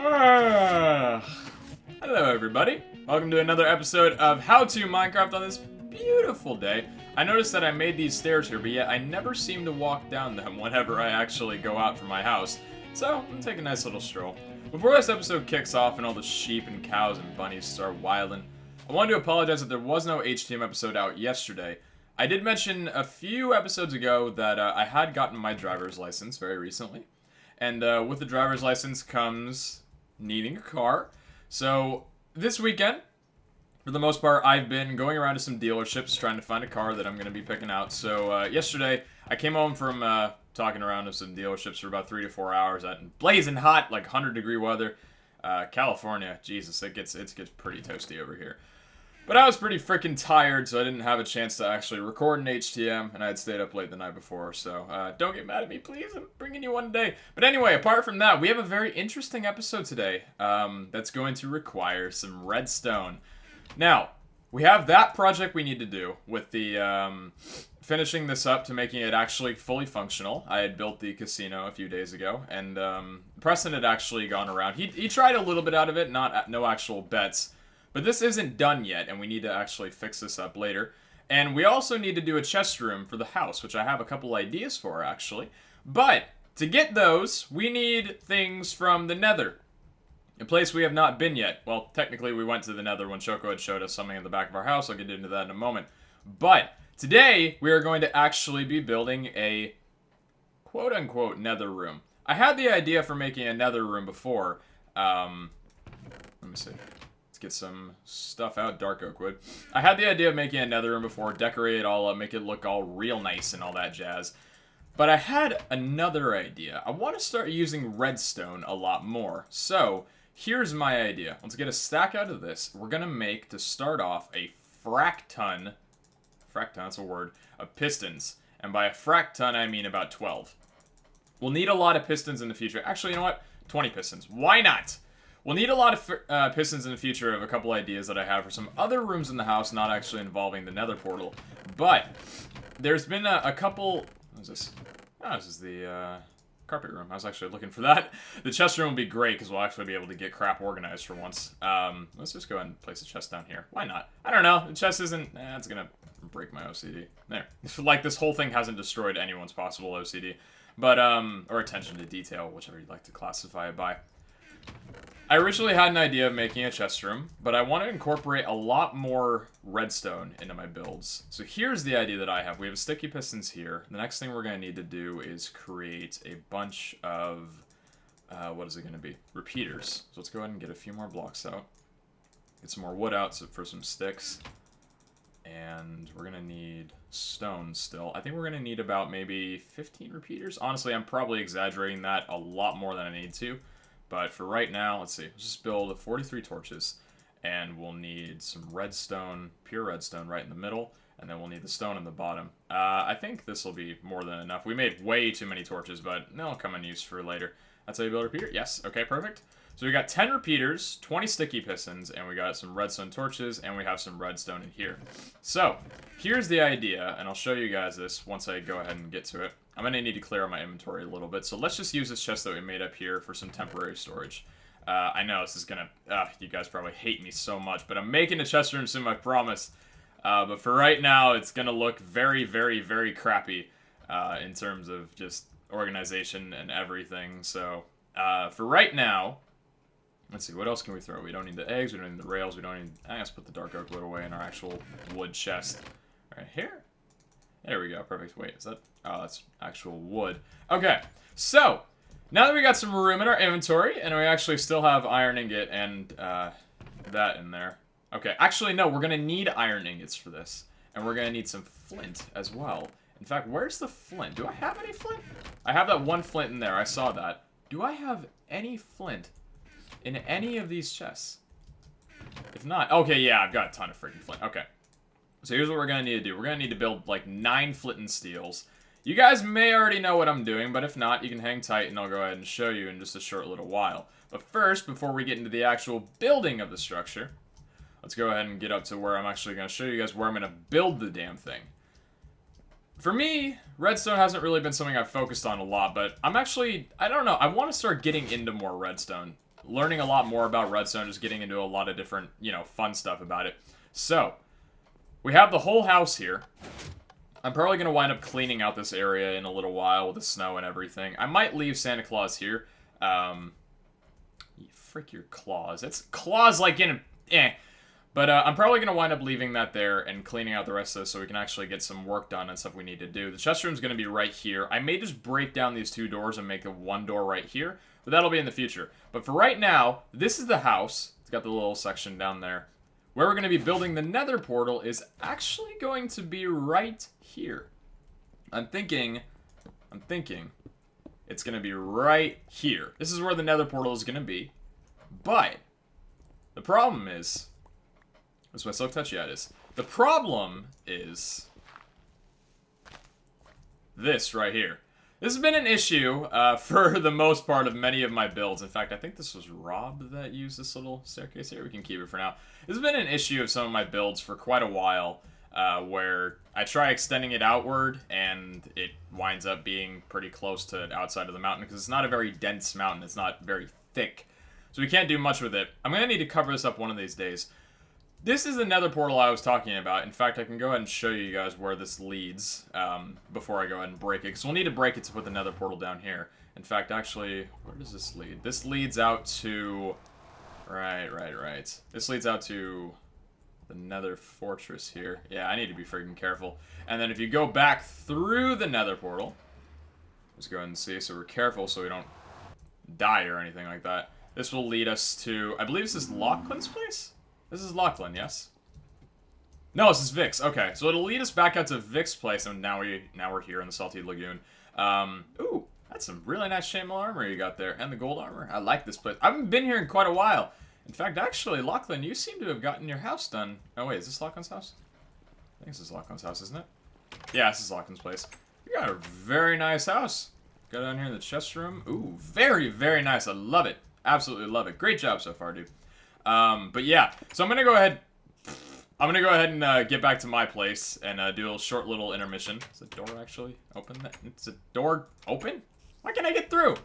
Hello everybody, welcome to another episode of How To Minecraft on this beautiful day. I noticed that I made these stairs here, but yet I never seem to walk down them whenever I actually go out from my house. So, I'm gonna take a nice little stroll. Before this episode kicks off and all the sheep and cows and bunnies start wilding, I wanted to apologize that there was no HTM episode out yesterday. I did mention a few episodes ago that I had gotten my driver's license very recently. And with the driver's license comes needing a car. So this weekend, for the most part, I've been going around to some dealerships trying to find a car that I'm going to be picking out. So yesterday, I came home from talking around to some dealerships for about 3 to 4 hours at blazing hot, like 100-degree weather. California, Jesus, it gets pretty toasty over here. But I was pretty freaking tired, so I didn't have a chance to actually record an HTM, and I had stayed up late the night before, so don't get mad at me, please. I'm bringing you one day. But anyway, apart from that, we have a very interesting episode today that's going to require some redstone. Now, we have that project we need to do with the finishing this up to making it actually fully functional. I had built the casino a few days ago, and Preston had actually gone around. He tried a little bit out of it, no actual bets. But this isn't done yet, and we need to actually fix this up later. And we also need to do a chest room for the house, which I have a couple ideas for, actually. But to get those, we need things from the Nether. A place we have not been yet. Well, technically we went to the Nether when Choco had showed us something in the back of our house. I'll get into that in a moment. But today, we are going to actually be building a quote-unquote Nether room. I had the idea for making a Nether room before. Let me see. Get some stuff out, dark oak wood. I had the idea of making a nether room before, decorate it all up, make it look all real nice and all that jazz. But I had another idea. I want to start using redstone a lot more. So, here's my idea. Let's get a stack out of this. We're going to make, to start off, a frac ton, that's a word, of pistons. And by a frac ton, I mean about 12. We'll need a lot of pistons in the future. Actually, you know what? 20 pistons. Why not? We'll need a lot of pistons in the future of a couple ideas that I have for some other rooms in the house, not actually involving the Nether portal. But there's been a couple... What is this? Oh, this is the carpet room. I was actually looking for that. The chest room will be great because we'll actually be able to get crap organized for once. Let's just go ahead and place the chest down here. Why not? I don't know. The chest isn't... it's going to break my OCD. There. Like, this whole thing hasn't destroyed anyone's possible OCD. But, or attention to detail, whichever you'd like to classify it by. I originally had an idea of making a chest room, but I want to incorporate a lot more redstone into my builds. So here's the idea that I have. We have sticky pistons here. The next thing we're going to need to do is create a bunch of, what is it going to be? Repeaters. So let's go ahead and get a few more blocks out. Get some more wood out for some sticks. And we're going to need stone still. I think we're going to need about maybe 15 repeaters. Honestly, I'm probably exaggerating that a lot more than I need to. But for right now, let's see. Let's just build 43 torches. And we'll need some redstone, pure redstone right in the middle. And then we'll need the stone in the bottom. I think this will be more than enough. We made way too many torches, but they'll come in use for later. That's how you build a repeater? Yes. Okay, perfect. So we got 10 repeaters, 20 sticky pistons, and we got some redstone torches, and we have some redstone in here. So, here's the idea, and I'll show you guys this once I go ahead and get to it. I'm going to need to clear out my inventory a little bit, so let's just use this chest that we made up here for some temporary storage. I know this is going to... you guys probably hate me so much, but I'm making a chest room soon, I promise. But for right now, it's going to look very, very, very crappy in terms of just organization and everything. So, for right now... Let's see, what else can we throw? We don't need the eggs, we don't need the rails, we don't need... let's put the dark oak wood away in our actual wood chest. Right here. There we go, perfect. Wait, is that... Oh, that's actual wood. Okay, so, now that we got some room in our inventory, and we actually still have iron ingot and that in there. Okay, actually, no, we're going to need iron ingots for this. And we're going to need some flint as well. In fact, where's the flint? Do I have any flint? I have that one flint in there, I saw that. Do I have any flint in any of these chests? If not, okay, yeah, I've got a ton of freaking flint. Okay. So here's what we're going to need to do. We're going to need to build like 9 flint and steels. You guys may already know what I'm doing, but if not, you can hang tight and I'll go ahead and show you in just a short little while. But first, before we get into the actual building of the structure, let's go ahead and get up to where I'm actually going to show you guys where I'm going to build the damn thing. For me, redstone hasn't really been something I've focused on a lot, but I'm actually, I don't know, I want to start getting into more redstone. learning a lot more about redstone, just getting into a lot of different, you know, fun stuff about it. So, we have the whole house here. I'm probably going to wind up cleaning out this area in a little while with the snow and everything. I might leave Santa Claus here. Frick your claws. It's claws like in a... But I'm probably going to wind up leaving that there and cleaning out the rest of this so we can actually get some work done and stuff we need to do. The chest room's going to be right here. I may just break down these 2 doors and make a 1 door right here, but that'll be in the future. But for right now, this is the house. It's got the little section down there. Where we're going to be building the nether portal is actually going to be right here. I'm thinking it's going to be right here. This is where the nether portal is going to be. But the problem is... That's my silk touch? Yeah, it is. The problem is this right here. This has been an issue for the most part of many of my builds. In fact, I think this was Rob that used this little staircase here. We can keep it for now. This has been an issue of some of my builds for quite a while, where I try extending it outward and it winds up being pretty close to outside of the mountain because it's not a very dense mountain. It's not very thick. So we can't do much with it. I'm going to need to cover this up one of these days. This is the nether portal I was talking about. In fact, I can go ahead and show you guys where this leads before I go ahead and break it. Because we'll need to break it to put the nether portal down here. In fact, actually, where does this lead? This leads out to... Right. This leads out to the nether fortress here. Yeah, I need to be freaking careful. And then if you go back through the nether portal... Let's go ahead and see, so we're careful so we don't die or anything like that. This will lead us to... I believe this is Lachlan's place? This is Lachlan, yes? No, this is Vic's. Okay, so it'll lead us back out to Vic's place, and now we're here in the Salty Lagoon. Ooh, that's some really nice chainmail armor you got there, and the gold armor. I like this place. I haven't been here in quite a while. In fact, actually, Lachlan, you seem to have gotten your house done. Oh, wait, is this Lachlan's house? I think this is Lachlan's house, isn't it? Yeah, this is Lachlan's place. You got a very nice house. Go down here in the chest room. Ooh, very, very nice. I love it. Absolutely love it. Great job so far, dude. But yeah, so I'm gonna go ahead and get back to my place and do a short little intermission. Is the door actually open? It's a door open? Why can't I get through?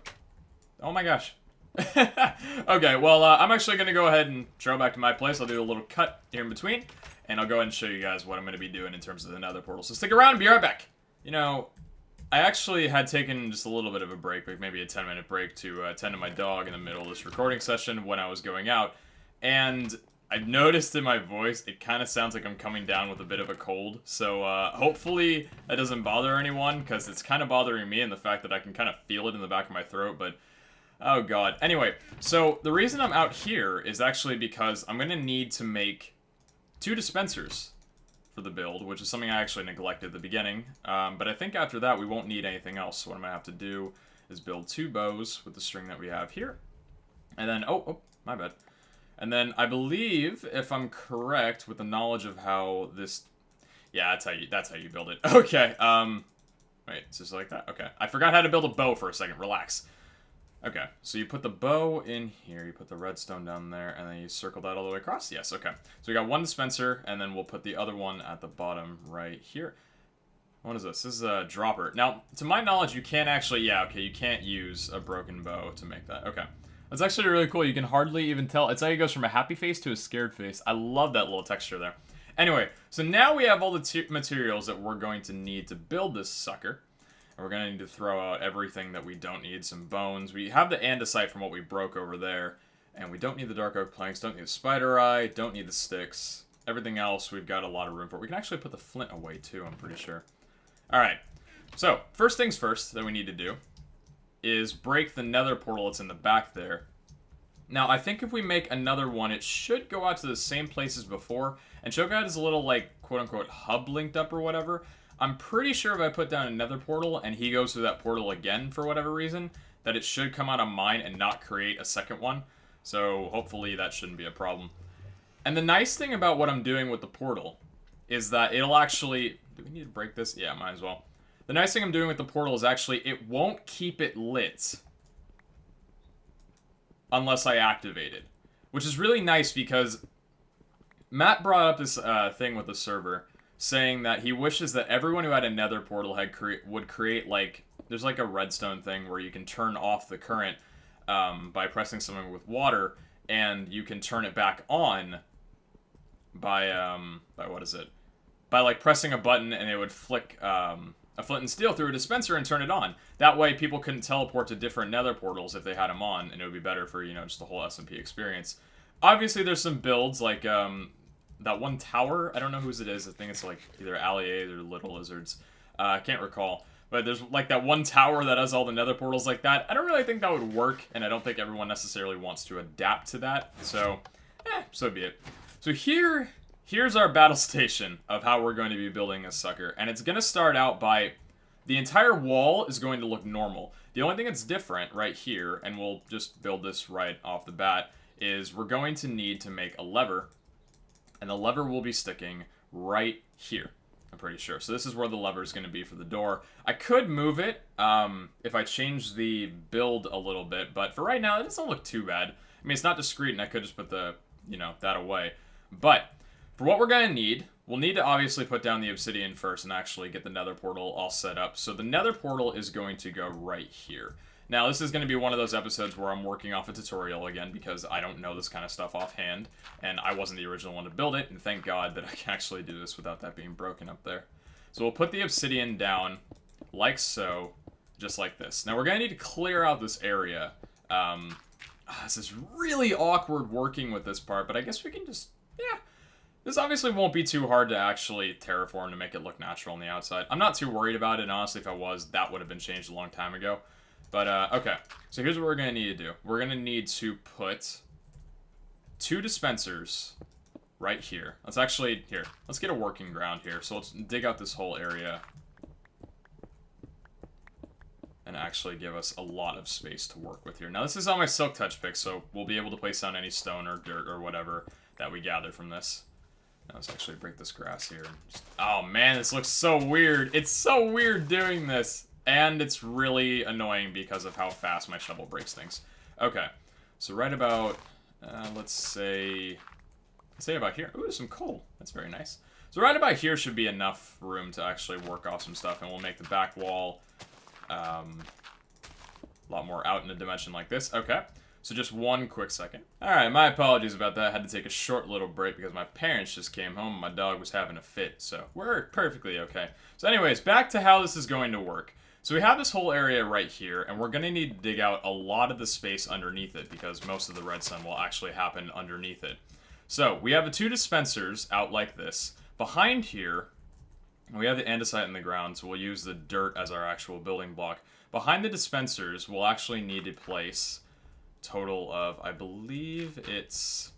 Oh my gosh. Okay, well, I'm actually gonna go ahead and trail back to my place. I'll do a little cut here in between, and I'll go ahead and show you guys what I'm gonna be doing in terms of the nether portal. So stick around and be right back. You know, I actually had taken just a little bit of a break, like maybe a 10-minute break to tend to my dog in the middle of this recording session when I was going out. And I noticed in my voice, it kind of sounds like I'm coming down with a bit of a cold. So hopefully that doesn't bother anyone, because it's kind of bothering me, and the fact that I can kind of feel it in the back of my throat. But, oh god. Anyway, so the reason I'm out here is actually because I'm going to need to make 2 dispensers for the build, which is something I actually neglected at the beginning. But I think after that, we won't need anything else. So what I'm going to have to do is build 2 bows with the string that we have here. And then, oh, my bad. And then I believe, if I'm correct, with the knowledge of how this... Yeah, that's how you build it. Okay, wait, it's just like that? Okay. I forgot how to build a bow for a second. Relax. Okay, so you put the bow in here, you put the redstone down there, and then you circle that all the way across? Yes, okay. So we got 1 dispenser, and then we'll put the other one at the bottom right here. What is this? This is a dropper. Now, to my knowledge, you can't actually... Yeah, okay, you can't use a broken bow to make that. Okay. That's actually really cool. You can hardly even tell. It's like it goes from a happy face to a scared face. I love that little texture there. Anyway, so now we have all the materials that we're going to need to build this sucker. And we're going to need to throw out everything that we don't need. Some bones. We have the andesite from what we broke over there. And we don't need the dark oak planks. Don't need the spider eye. Don't need the sticks. Everything else we've got a lot of room for. We can actually put the flint away too, I'm pretty sure. Alright. So, first things first that we need to do is break the nether portal that's in the back there. Now, I think if we make another one, it should go out to the same place as before. And Cho'Gath has a little, like, quote-unquote hub linked up or whatever. I'm pretty sure if I put down another portal and he goes through that portal again for whatever reason, that it should come out of mine and not create a second one. So, hopefully that shouldn't be a problem. And the nice thing about what I'm doing with the portal is that it'll actually... Do we need to break this? Yeah, might as well. The nice thing I'm doing with the portal is actually it won't keep it lit unless I activate it. Which is really nice because Matt brought up this thing with the server saying that he wishes that everyone who had a nether portal would create like... There's like a redstone thing where you can turn off the current by pressing something with water, and you can turn it back on by what is it? By like pressing a button, and it would flick a flint and steel through a dispenser and turn it on. That way, people couldn't teleport to different Nether portals if they had them on, and it would be better for, you know, just the whole SMP experience. Obviously, there's some builds like that one tower. I don't know whose it is. I think it's like either Alliates or Little Lizards. I can't recall. But there's like that one tower that has all the Nether portals like that. I don't really think that would work, and I don't think everyone necessarily wants to adapt to that. So, so be it. So here's our battle station of how we're going to be building this sucker. And it's going to start out by... The entire wall is going to look normal. The only thing that's different right here, and we'll just build this right off the bat, is we're going to need to make a lever. And the lever will be sticking right here, I'm pretty sure. So this is where the lever is going to be for the door. I could move it if I change the build a little bit, but for right now, it doesn't look too bad. I mean, it's not discreet, and I could just put the, you know, that away. But for what we're going to need, we'll need to obviously put down the obsidian first and actually get the Nether portal all set up. So the Nether portal is going to go right here. Now, this is going to be one of those episodes where I'm working off a tutorial again because I don't know this kind of stuff offhand, and I wasn't the original one to build it, and thank God that I can actually do this without that being broken up there. So we'll put the obsidian down like so, just like this. Now, we're going to need to clear out this area. This is really awkward working with this part, but I guess we can just, yeah. This obviously won't be too hard to actually terraform to make it look natural on the outside. I'm not too worried about it, and honestly, if I was, that would have been changed a long time ago. But, okay. So here's what we're going to need to do. We're going to need to put 2 dispensers right here. Let's actually, here, let's get a working ground here. So let's dig out this whole area and actually give us a lot of space to work with here. Now, this is on my Silk Touch pick, so we'll be able to place down any stone or dirt or whatever that we gather from this. Now, let's actually break this grass here. Oh, man, this looks so weird. It's so weird doing this. And it's really annoying because of how fast my shovel breaks things. Okay, so right about, let's say about here. Ooh, there's some coal. That's very nice. So right about here should be enough room to actually work off some stuff, and we'll make the back wall a lot more out in a dimension like this. Okay, so just one quick second. Alright, my apologies about that. I had to take a short little break because my parents just came home and my dog was having a fit, so we're perfectly okay. So anyways, back to how this is going to work. So we have this whole area right here, and we're going to need to dig out a lot of the space underneath it because most of the redstone will actually happen underneath it. So we have the 2 dispensers out like this. Behind here, we have the andesite in the ground, so we'll use the dirt as our actual building block. Behind the dispensers, we'll actually need to place a total of, I believe it's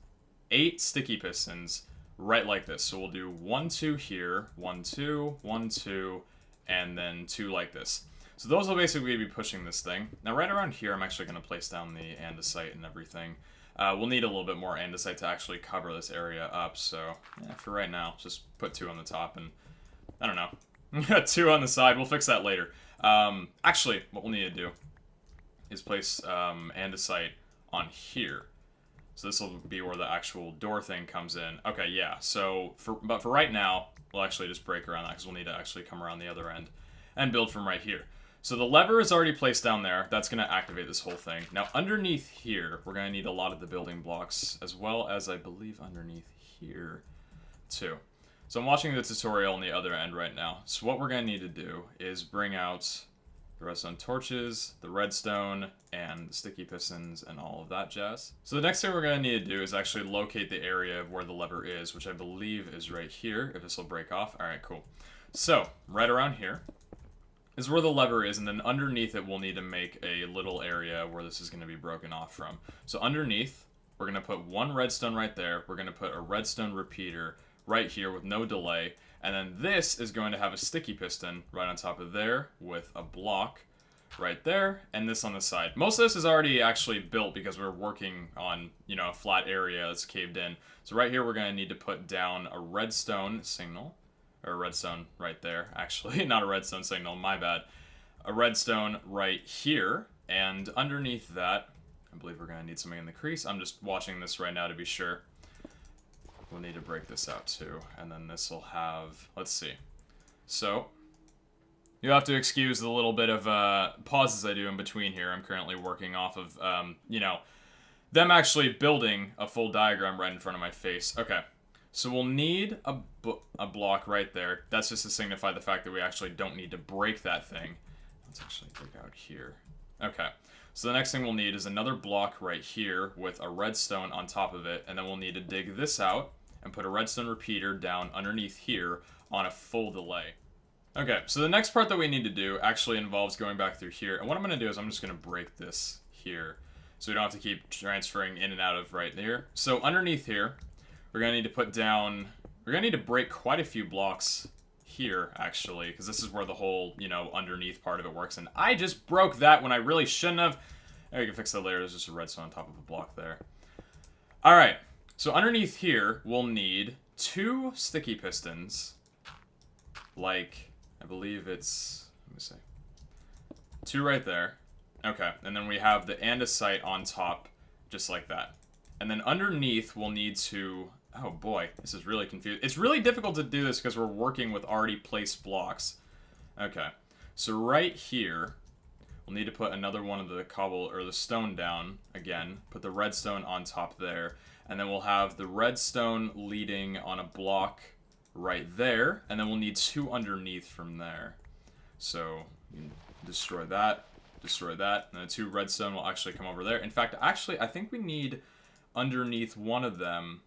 8 sticky pistons right like this. So we'll do 1, 2 here, 1, 2, 1, 2, and then 2 like this. So those will basically be pushing this thing. Now right around here, I'm actually going to place down the andesite and everything. We'll need a little bit more andesite to actually cover this area up, so yeah, for right now, just put 2 on the top and, I don't know, 2 on the side. We'll fix that later. Actually, what we'll need to do is place andesite on here. So this will be where the actual door thing comes in. Okay, yeah, so, but for right now, we'll actually just break around that because we'll need to actually come around the other end and build from right here. So the lever is already placed down there. That's going to activate this whole thing. Now underneath here, we're going to need a lot of the building blocks, as well as I believe underneath here too. So I'm watching the tutorial on the other end right now. So what we're going to need to do is bring out the redstone torches, the redstone, and the sticky pistons, and all of that jazz. So the next thing we're going to need to do is actually locate the area of where the lever is, which I believe is right here, if this will break off. Alright, cool. So, right around here is where the lever is, and then underneath it we'll need to make a little area where this is going to be broken off from. So underneath, we're going to put 1 redstone right there. We're going to put a redstone repeater right here with no delay. And then this is going to have a sticky piston right on top of there with a block right there, and this on the side. Most of this is already actually built because we're working on, you know, a flat area that's caved in. So right here we're going to need to put down a redstone signal, or a redstone right there, actually, not a redstone signal, my bad. A redstone right here, and underneath that, I believe we're going to need something in the crease. I'm just watching this right now to be sure. We'll need to break this out too, and then this will have, let's see. So, You'll have to excuse the little bit of pauses I do in between here. I'm currently working off of, you know, them actually building a full diagram right in front of my face. Okay, so we'll need a block right there. That's just to signify the fact that we actually don't need to break that thing. Let's actually dig out here. Okay, so the next thing we'll need is another block right here with a redstone on top of it, and then we'll need to dig this out and put a redstone repeater down underneath here on a full delay. Okay, so the next part that we need to do actually involves going back through here, and what I'm going to do is I'm just going to break this here, so we don't have to keep transferring in and out of right there. So underneath here, we're going to need to put down, we're going to need to break quite a few blocks here, actually, because this is where the whole, you know, underneath part of it works, and I just broke that when I really shouldn't have. There, you can fix that later. There's just a redstone on top of a block there. Alright, so underneath here, we'll need 2 sticky pistons, like, I believe it's, let me see, 2 right there. Okay, and then we have the andesite on top, just like that. And then underneath, we'll need to... Oh boy, this is really confusing. It's really difficult to do this because we're working with already placed blocks. Okay, so right here, we'll need to put another one of the cobble, or the stone down, again. Put the redstone on top there. And then we'll have the redstone leading on a block right there. And then we'll need 2 underneath from there. So, you can destroy that, and the 2 redstone will actually come over there. In fact, actually, I think we need, underneath one of them,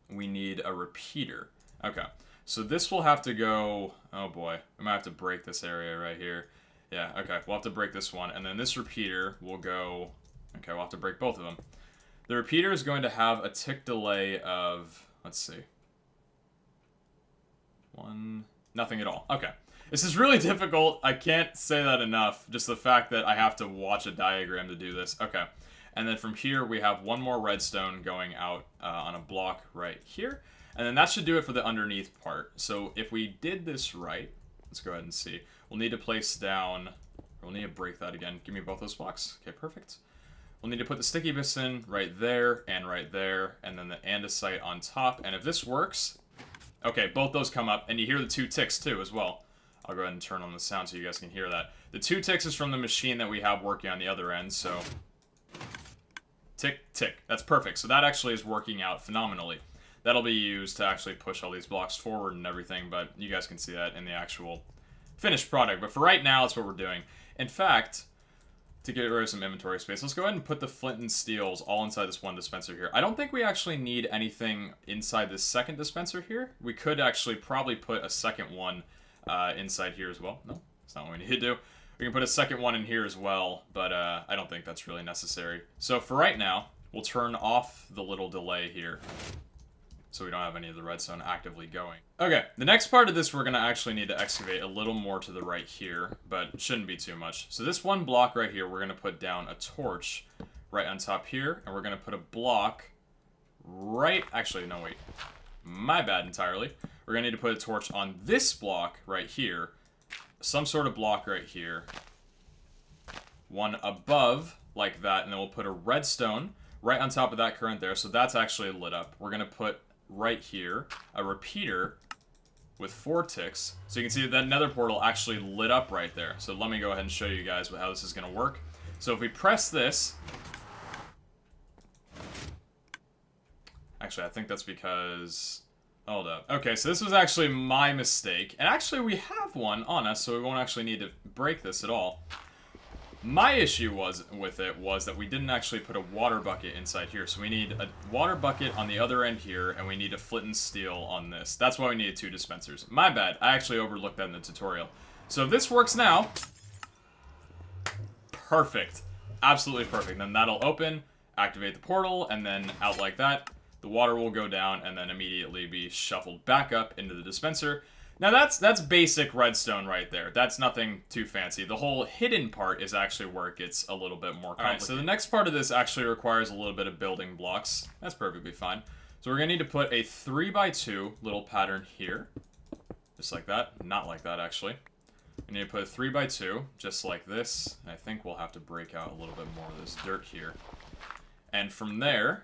we need a repeater. Okay, so this will have to go, oh boy, I might have to break this area right here. Yeah, okay, we'll have to break this one, and then this repeater will go, okay, we'll have to break both of them. The repeater is going to have a tick delay of, let's see, nothing at all. Okay. This is really difficult. I can't say that enough. Just the fact that I have to watch a diagram to do this. Okay. And then from here, we have 1 more redstone going out on a block right here. And then that should do it for the underneath part. So if we did this right, let's go ahead and see. We'll need to place down, we'll need to break that again. Give me both those blocks. Okay, perfect. We'll need to put the sticky piston right there, and then the andesite on top. And if this works, okay, both those come up, and you hear the 2 ticks too as well. I'll go ahead and turn on the sound so you guys can hear that. The 2 ticks is from the machine that we have working on the other end, so... Tick, tick. That's perfect. So that actually is working out phenomenally. That'll be used to actually push all these blocks forward and everything, but you guys can see that in the actual finished product. But for right now, that's what we're doing. In fact, to get rid of some inventory space, let's go ahead and put the flint and steels all inside this one dispenser here. I don't think we actually need anything inside this second dispenser here. We could actually probably put a second one inside here as well. No, that's not what we need to do. We can put a second one in here as well, but I don't think that's really necessary. So for right now, we'll turn off the little delay here, so we don't have any of the redstone actively going. Okay, the next part of this we're going to actually need to excavate a little more to the right here, but it shouldn't be too much. So this one block right here, we're going to put down a torch right on top here, and we're going to put a block right... Actually, no, wait. My bad entirely. We're going to need to put a torch on this block right here, some sort of block right here, one above, like that, and then we'll put a redstone right on top of that current there, so that's actually lit up. We're going to put right here a repeater with 4 ticks, so you can see that nether portal actually lit up right there. So let me go ahead and show you guys how this is going to work. So if we press this, actually I think that's because... Hold up. Okay, so this was actually my mistake. And actually, we have one on us, so we won't actually need to break this at all. My issue with it was that we didn't actually put a water bucket inside here. So we need a water bucket on the other end here, and we need a flint and steel on this. That's why we needed 2 dispensers. My bad. I actually overlooked that in the tutorial. So if this works now... Perfect. Absolutely perfect. Then that'll open, activate the portal, and then out like that. The water will go down and then immediately be shuffled back up into the dispenser. Now that's basic redstone right there. That's nothing too fancy. The whole hidden part is actually where it gets a little bit more complicated. Alright, so the next part of this actually requires a little bit of building blocks. That's perfectly fine. So we're going to need to put a 3x2 little pattern here. Just like that. Not like that, actually. We need to put a 3x2, just like this. And I think we'll have to break out a little bit more of this dirt here. And from there...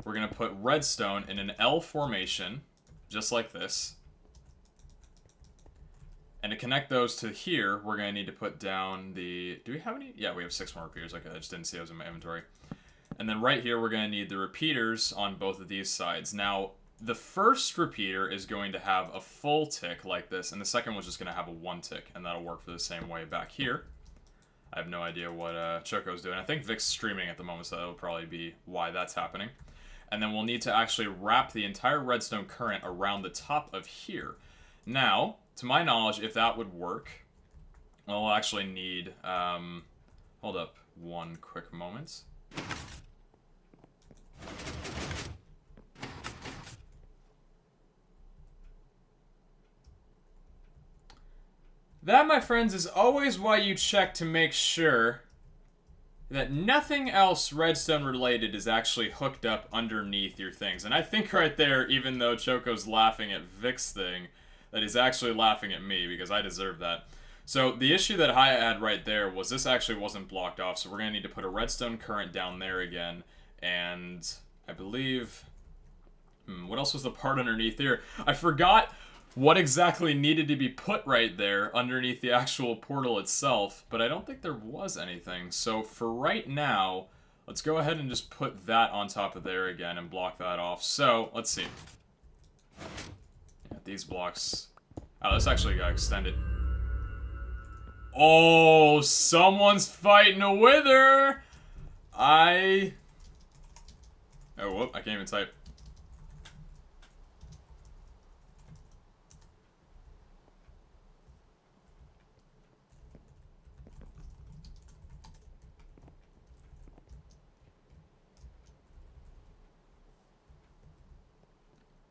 we're going to put redstone in an L formation, just like this. And to connect those to here, we're going to need to put down the... Do we have any? Yeah, we have 6 more repeaters. Okay, I just didn't see those in my inventory. And then right here, we're going to need the repeaters on both of these sides. Now, the first repeater is going to have a full tick like this, and the second one's just going to have a 1 tick, and that'll work for the same way back here. I have no idea what Choco's doing. I think Vic's streaming at the moment, so that'll probably be why that's happening. And then we'll need to actually wrap the entire redstone current around the top of here. Now, to my knowledge, if that would work, we'll actually need... hold up one quick moment. That, my friends, is always why you check to make sure that nothing else redstone related is actually hooked up underneath your things. And I think right there, even though Choco's laughing at Vic's thing, that he's actually laughing at me because I deserve that. So the issue that I had right there was this actually wasn't blocked off, so we're going to need to put a redstone current down there again. And I believe... what else was the part underneath here? I forgot what exactly needed to be put right there underneath the actual portal itself, but I don't think there was anything. So for right now, let's go ahead and just put that on top of there again and block that off. So, let's see. Yeah, these blocks... Oh, this actually got extended. Oh, someone's fighting a wither! Oh, whoop, I can't even type.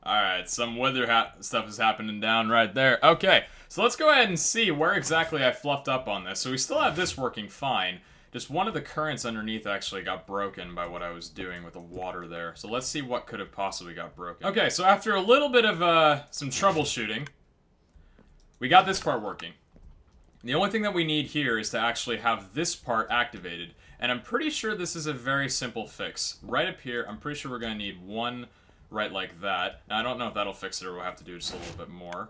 Alright, some wither stuff is happening down right there. Okay, so let's go ahead and see where exactly I fluffed up on this. So we still have this working fine. Just one of the currents underneath actually got broken by what I was doing with the water there. So let's see what could have possibly got broken. Okay, so after a little bit of some troubleshooting, we got this part working. The only thing that we need here is to actually have this part activated. And I'm pretty sure this is a very simple fix. Right up here, I'm pretty sure we're going to need one... right like that. Now, I don't know if that'll fix it or we'll have to do just a little bit more.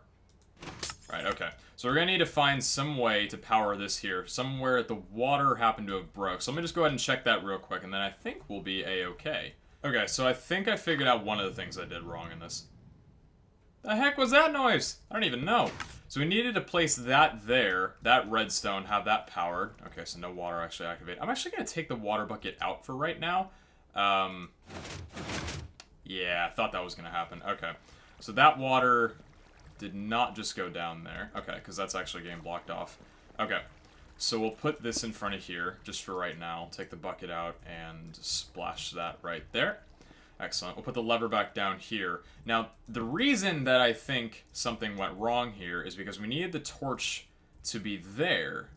Right, okay. So we're going to need to find some way to power this here. Somewhere the water happened to have broke. So let me just go ahead and check that real quick, and then I think we'll be a-okay. Okay, so I think I figured out one of the things I did wrong in this. The heck was that noise? I don't even know. So we needed to place that there, that redstone, have that powered. Okay, so no water actually activated. I'm actually going to take the water bucket out for right now. Yeah, I thought that was going to happen. Okay. So that water did not just go down there. Okay, because that's actually getting blocked off. Okay. So we'll put this in front of here, just for right now. Take the bucket out and splash that right there. Excellent. We'll put the lever back down here. Now, the reason that I think something went wrong here is because we needed the torch to be there.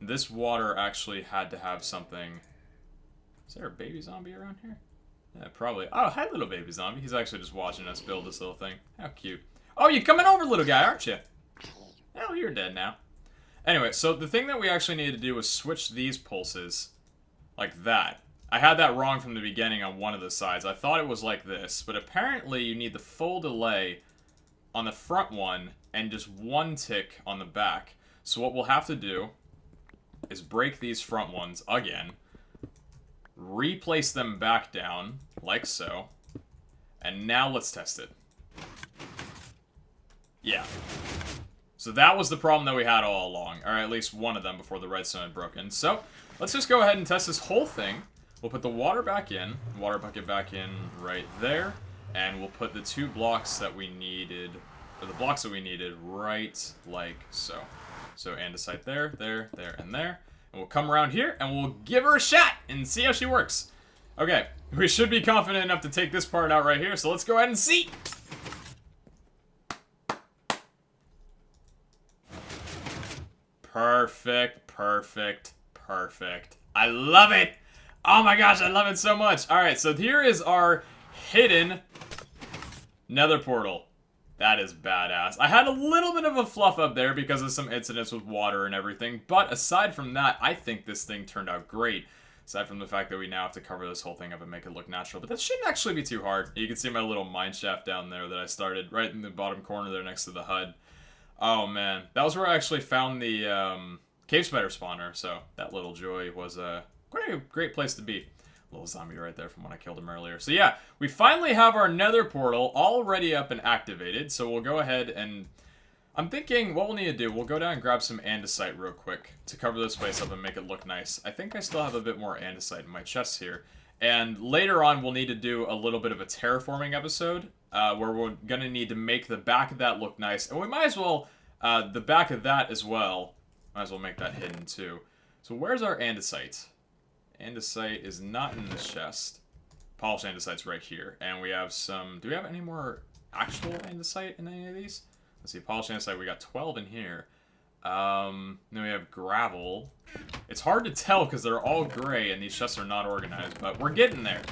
This water actually had to have something... Is there a baby zombie around here? Yeah, probably. Oh, hi, little baby zombie. He's actually just watching us build this little thing. How cute. Oh, you're coming over, little guy, aren't you? Oh, you're dead now. Anyway, so the thing that we actually needed to do was switch these pulses like that. I had that wrong from the beginning on one of the sides. I thought it was like this, but apparently you need the full delay on the front one and just 1 tick on the back. So what we'll have to do is break these front ones again, replace them back down, like so, and now let's test it. Yeah. So that was the problem that we had all along, or at least one of them before the redstone had broken. So, let's just go ahead and test this whole thing. We'll put the water back in, water bucket back in right there, and we'll put the 2 blocks that we needed, or the blocks that we needed right like so. So andesite there, there, there, and there. And we'll come around here, and we'll give her a shot and see how she works. Okay, we should be confident enough to take this part out right here, so let's go ahead and see! Perfect, perfect, perfect. I love it! Oh my gosh, I love it so much! Alright, so here is our hidden nether portal. That is badass. I had a little bit of a fluff up there because of some incidents with water and everything, but aside from that, I think this thing turned out great. Aside from the fact that we now have to cover this whole thing up and make it look natural, but that shouldn't actually be too hard. You can see my little mine shaft down there that I started right in the bottom corner there next to the HUD. Oh, man. That was where I actually found the cave spider spawner, so that little joy was quite a great place to be. Little zombie right there from when I killed him earlier. So yeah, we finally have our nether portal already up and activated, so we'll go ahead and... I'm thinking what we'll need to do, we'll go down and grab some andesite real quick to cover this place up and make it look nice. I think I still have a bit more andesite in my chest here. And later on, we'll need to do a little bit of a terraforming episode, where we're going to need to make the back of that look nice. And we might as well, the back of that as well, might as well make that hidden too. So where's our andesite? Andesite is not in this chest. Polished andesite's right here. And we have some... Do we have any more actual andesite in any of these? Let's see, polished andesite, we got 12 in here. Then we have gravel. It's hard to tell because they're all gray and these chests are not organized, but we're getting there.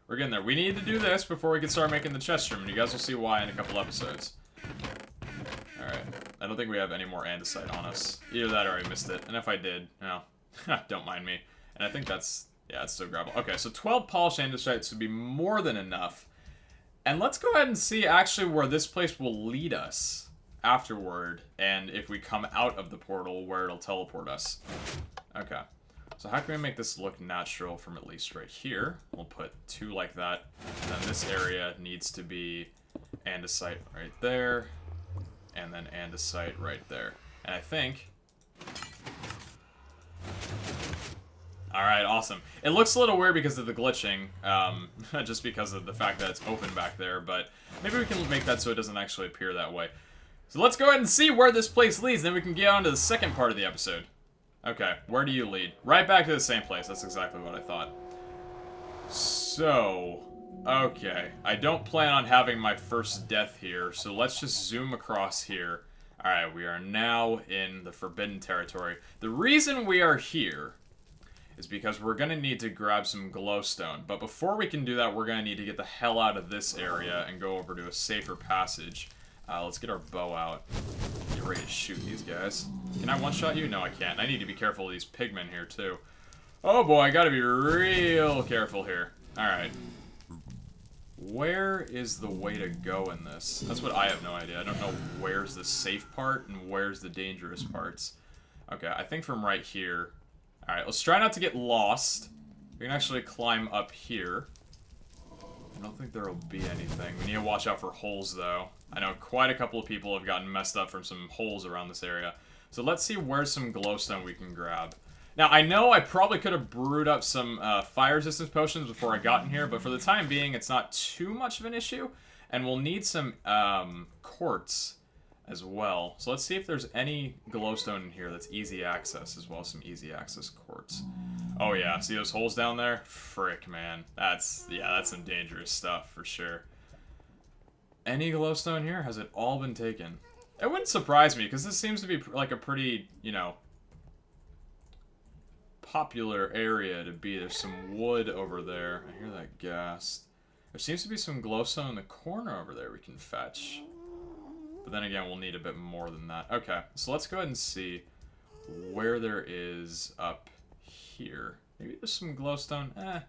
We're getting there. We need to do this before we can start making the chest room, and you guys will see why in a couple episodes. Alright. I don't think we have any more andesite on us. Either that or I missed it. And if I did, no. Don't mind me. And I think that's... Yeah, it's still gravel. Okay, so 12 polished andesite would be more than enough. And let's go ahead and see actually where this place will lead us afterward, and if we come out of the portal, where it'll teleport us. Okay. So how can we make this look natural from at least right here? We'll put 2 like that. And then this area needs to be andesite right there. And then andesite right there. And I think... Alright, awesome. It looks a little weird because of the glitching, just because of the fact that it's open back there, but maybe we can make that so it doesn't actually appear that way. So let's go ahead and see where this place leads, then we can get on to the second part of the episode. Okay, where do you lead? Right back to the same place, that's exactly what I thought. So, okay, I don't plan on having my first death here, so let's just zoom across here. Alright, we are now in the forbidden territory. The reason we are here is because we're going to need to grab some glowstone. But before we can do that, we're going to need to get the hell out of this area and go over to a safer passage. Let's get our bow out. Get ready to shoot these guys. Can I one-shot you? No, I can't. I need to be careful of these pigmen here, too. Oh, boy, I gotta be real careful here. Alright. Where is the way to go in this? That's what I have no idea. I don't know where's the safe part and where's the dangerous parts. Okay, I think from right here. Alright, let's try not to get lost. We can actually climb up here. I don't think there will be anything. We need to watch out for holes, though. I know quite a couple of people have gotten messed up from some holes around this area. So let's see where's some glowstone we can grab. Now, I know I probably could have brewed up some fire resistance potions before I got in here, but for the time being, it's not too much of an issue. And we'll need some quartz as well. So let's see if there's any glowstone in here that's easy access, as well as some easy access quartz. Oh yeah, see those holes down there? Frick, man. That's some dangerous stuff for sure. Any glowstone here? Has it all been taken? It wouldn't surprise me, because this seems to be like a pretty, you know, popular area to be. There's some wood over there. I hear that ghast. There seems to be some glowstone in the corner over there we can fetch. But then again, we'll need a bit more than that. Okay, so let's go ahead and see where there is up here. Maybe there's some glowstone.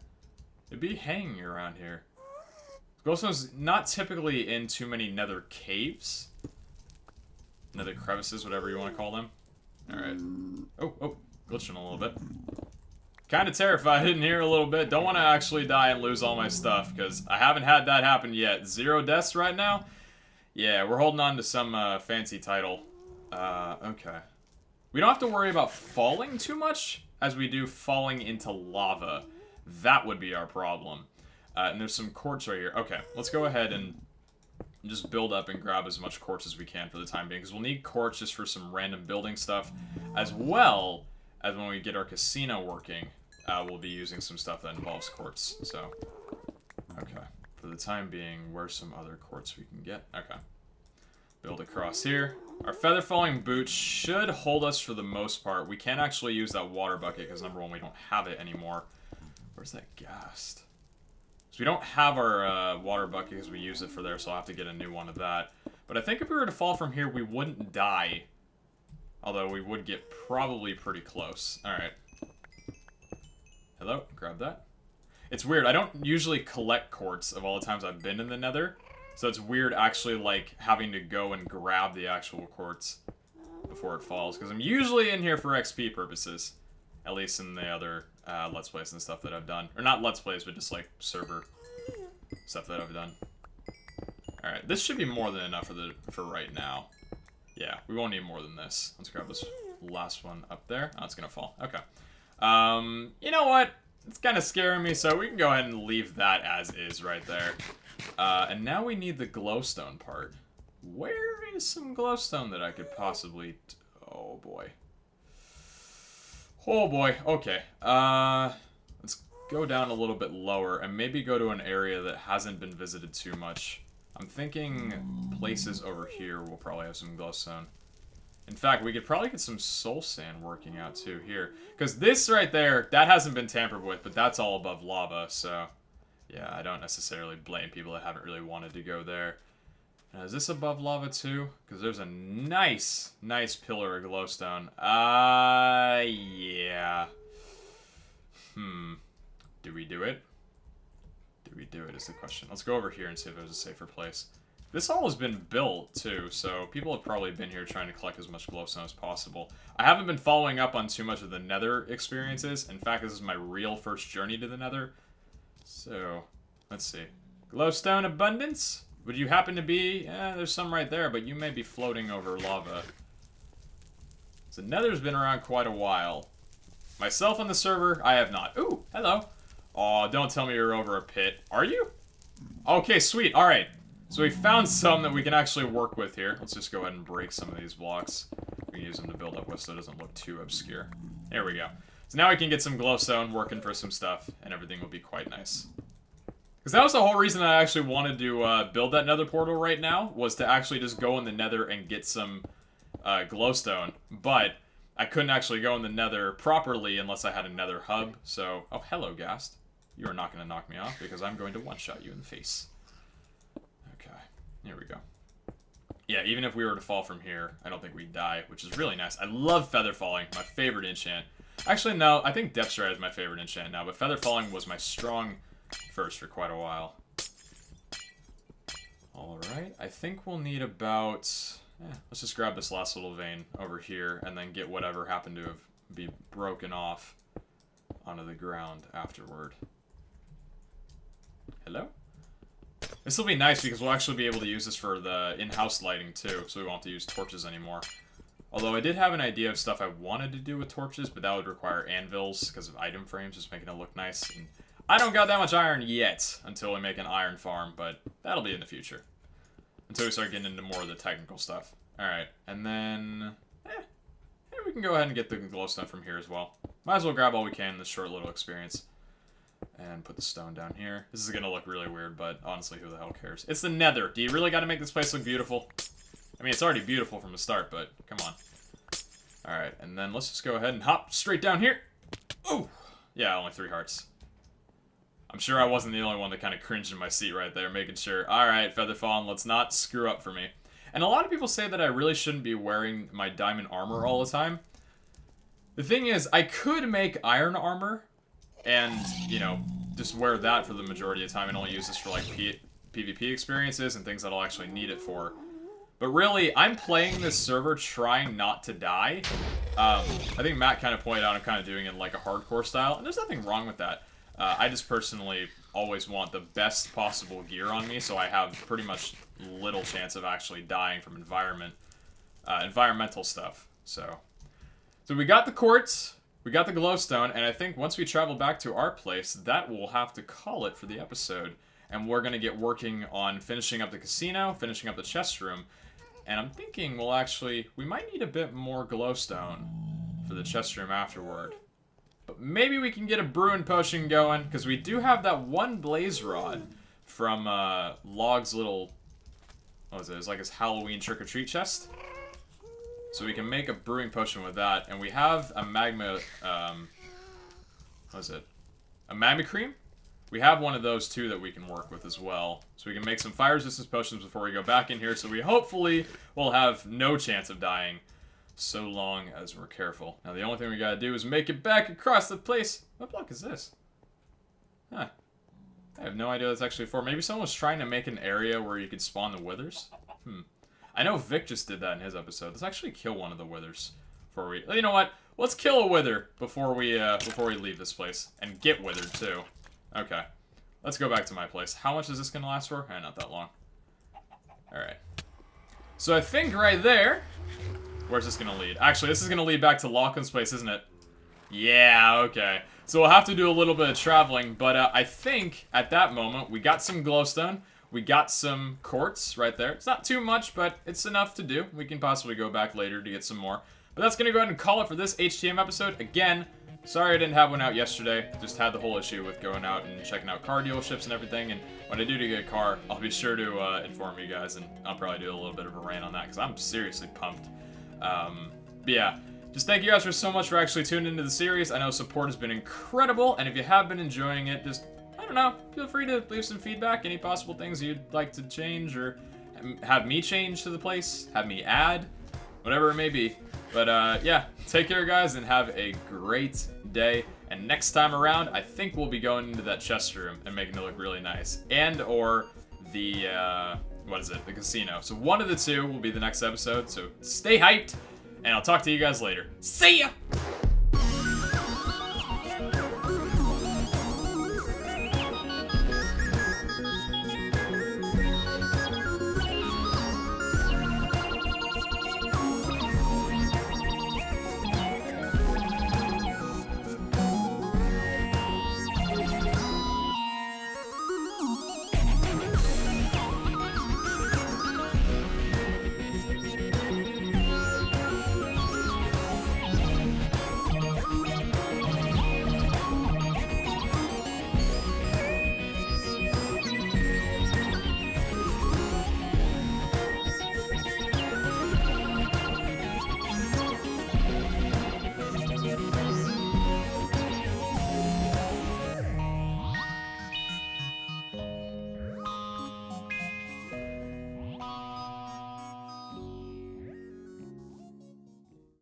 It'd be hanging around here. Glowstone's not typically in too many nether caves. Nether crevices, whatever you want to call them. Alright. Oh, glitching a little bit. Kind of terrified in here a little bit. Don't want to actually die and lose all my stuff, because I haven't had that happen yet. 0 deaths right now? Yeah, we're holding on to some fancy title. Okay. We don't have to worry about falling too much, as we do falling into lava. That would be our problem. And there's some quartz right here. Okay, let's go ahead and just build up and grab as much quartz as we can for the time being, because we'll need quartz just for some random building stuff, as well as when we get our casino working, we'll be using some stuff that involves quartz. So, okay. For the time being, where's some other quartz we can get? Okay. Build across here. Our feather falling boots should hold us for the most part. We can't actually use that water bucket because, number one, we don't have it anymore. Where's that ghast? So we don't have our water bucket because we use it for there, so I'll have to get a new one of that. But I think if we were to fall from here, we wouldn't die. Although we would get probably pretty close. Alright. Hello? Grab that. It's weird. I don't usually collect quartz of all the times I've been in the nether. So it's weird actually, like, having to go and grab the actual quartz. before it falls, because I'm usually in here for XP purposes. At least in the other Let's Plays and stuff that I've done. Or not Let's Plays, but just like server stuff that I've done. Alright, this should be more than enough for right now. Yeah, we won't need more than this. Let's grab this last one up there. Oh, it's gonna fall. Okay. You know what? It's kind of scaring me, so we can go ahead and leave that as is right there. And now we need the glowstone part. Where is some glowstone that I could possibly... Oh, boy. Oh, boy. Okay. Let's go down a little bit lower and maybe go to an area that hasn't been visited too much. I'm thinking places over here will probably have some glowstone. In fact, we could probably get some soul sand working out too here. Because this right there, that hasn't been tampered with, but that's all above lava, so... Yeah, I don't necessarily blame people that haven't really wanted to go there. Now, is this above lava too? Because there's a nice pillar of glowstone. Yeah. Do we do it? Do we do it is the question. Let's go over here and see if there's a safer place. This all has been built, too, so people have probably been here trying to collect as much glowstone as possible. I haven't been following up on too much of the Nether experiences. In fact, this is my real first journey to the Nether. So, let's see. Glowstone abundance? Would you happen to be... there's some right there, but you may be floating over lava. So Nether's been around quite a while. Myself on the server, I have not. Ooh, hello. Aw, don't tell me you're over a pit. Are you? Okay, sweet. Alright. So we found some that we can actually work with here. Let's just go ahead and break some of these blocks. We can use them to build up with so it doesn't look too obscure. There we go. So now we can get some glowstone working for some stuff, and everything will be quite nice. Because that was the whole reason I actually wanted to build that nether portal right now, was to actually just go in the nether and get some glowstone. But I couldn't actually go in the nether properly unless I had a nether hub. So, oh, hello, Ghast. You are not going to knock me off because I'm going to one-shot you in the face. Okay, here we go. Yeah, even if we were to fall from here, I don't think we'd die, which is really nice. I love feather falling, my favorite enchant. Actually, no, I think depth stride is my favorite enchant now, but feather falling was my strong first for quite a while. Alright, I think we'll need about... let's just grab this last little vein over here and then get whatever happened to be broken off onto the ground afterward. Hello? This will be nice because we'll actually be able to use this for the in-house lighting too, so we won't have to use torches anymore. Although I did have an idea of stuff I wanted to do with torches, but that would require anvils because of item frames, just making it look nice. And I don't got that much iron yet until we make an iron farm, but that'll be in the future. Until we start getting into more of the technical stuff. Alright, and then... we can go ahead and get the glowstone from here as well. Might as well grab all we can in this short little experience. And put the stone down here. This is gonna look really weird, but honestly, who the hell cares? It's the Nether. Do you really gotta make this place look beautiful? I mean, it's already beautiful from the start, but come on. Alright, and then let's just go ahead and hop straight down here. Oh! Yeah, only 3 hearts. I'm sure I wasn't the only one that kind of cringed in my seat right there, making sure, alright, Feather Fallen, let's not screw up for me. And a lot of people say that I really shouldn't be wearing my diamond armor all the time. The thing is, I could make iron armor, and, you know, just wear that for the majority of the time and only use this for, like, PvP experiences and things that I'll actually need it for. But really, I'm playing this server trying not to die. I think Matt kind of pointed out I'm kind of doing it in, like, a hardcore style, and there's nothing wrong with that. I just personally always want the best possible gear on me, so I have pretty much little chance of actually dying from environmental stuff. So we got the quartz, we got the glowstone, and I think once we travel back to our place, that will have to call it for the episode. And we're going to get working on finishing up the casino, finishing up the chest room, and I'm thinking we might need a bit more glowstone for the chest room afterward. But maybe we can get a brewing potion going, because we do have that one blaze rod from Log's little, what was it? It was like his Halloween trick-or-treat chest. So we can make a brewing potion with that, and we have a magma, what is it? A magma cream? We have one of those too that we can work with as well. So we can make some fire resistance potions before we go back in here, so we hopefully will have no chance of dying. So long as we're careful. Now the only thing we gotta do is make it back across the place. What block is this? Huh. I have no idea what that's actually for. Maybe someone was trying to make an area where you could spawn the withers? I know Vic just did that in his episode. Let's actually kill one of the withers before we... You know what? Let's kill a wither before we leave this place. And get withered, too. Okay. Let's go back to my place. How much is this going to last for? Not that long. Alright. So I think right there... Where's this going to lead? Actually, this is going to lead back to Lachlan's place, isn't it? Yeah, okay. So we'll have to do a little bit of traveling, but I think at that moment we got some glowstone. We got some quartz right there. It's not too much, but it's enough to do. We can possibly go back later to get some more. But that's going to go ahead and call it for this HTM episode. Again, sorry I didn't have one out yesterday. Just had the whole issue with going out and checking out car dealerships and everything. And when I do get a car, I'll be sure to inform you guys. And I'll probably do a little bit of a rant on that because I'm seriously pumped. But yeah, just thank you guys so much for actually tuning into the series. I know support has been incredible. And if you have been enjoying it, just, I don't know, feel free to leave some feedback. Any possible things you'd like to change or have me change to the place, have me add, whatever it may be. But yeah, take care guys and have a great day. And next time around, I think we'll be going into that chest room and making it look really nice. And or the, what is it? The casino. So one of the two will be the next episode. So stay hyped and I'll talk to you guys later. See ya!